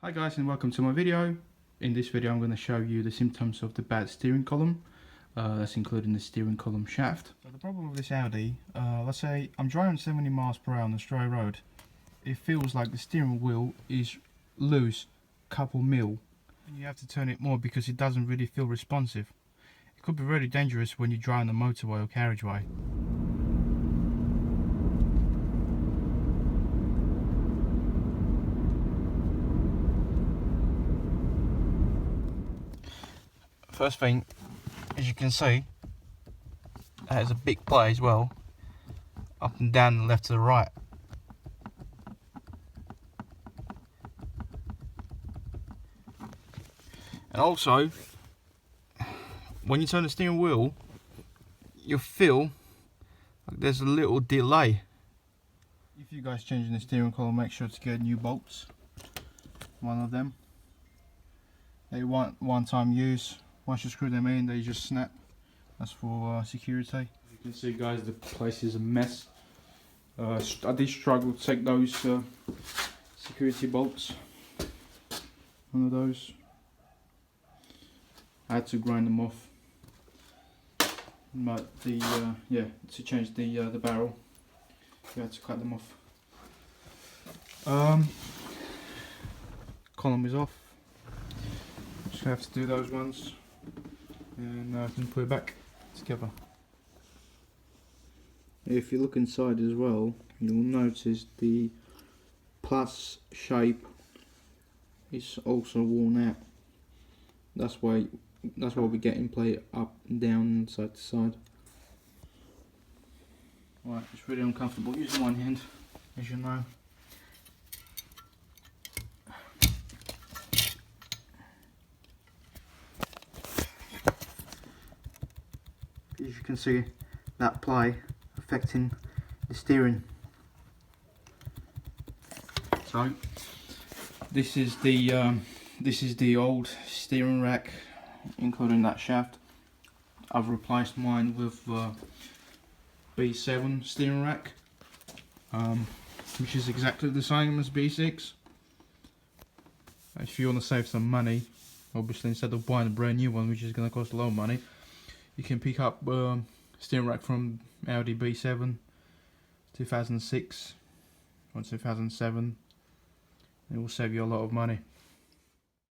Hi guys, and welcome to my video. In this video I'm going to show you the symptoms of the bad steering column. That's including the steering column shaft. So the problem with this Audi, let's say I'm driving 70 miles per hour on a straight road. It feels like the steering wheel is loose, couple mil. And you have to turn it more because it doesn't really feel responsive. It could be very dangerous when you drive on the motorway or carriageway. First thing, as you can see, it has a big play as well, up and down and left to the right. And also, when you turn the steering wheel, you'll feel like there's a little delay. If you guys changing the steering column, make sure to get new bolts. One of them. They want one-time use. Once you screw them in, they just snap. That's for security. As you can see, guys, the place is a mess. I did struggle to take those security bolts. One of those. I had to grind them off. But to change the barrel, you had to cut them off. Column is off. Just have to do those ones, and I can put it back together. If you look inside as well, you'll notice the plus shape is also worn out. That's why we get in play up and down and side to side. Right, it's really uncomfortable using one hand, as you know. As you can see, that ply affecting the steering. So this is the old steering rack, including that shaft. I've replaced mine with B7 steering rack, which is exactly the same as B6. If you want to save some money, obviously, instead of buying a brand new one, which is going to cost a lot of money, you can pick up steering rack from Audi B7 2006 or 2007. It will save you a lot of money.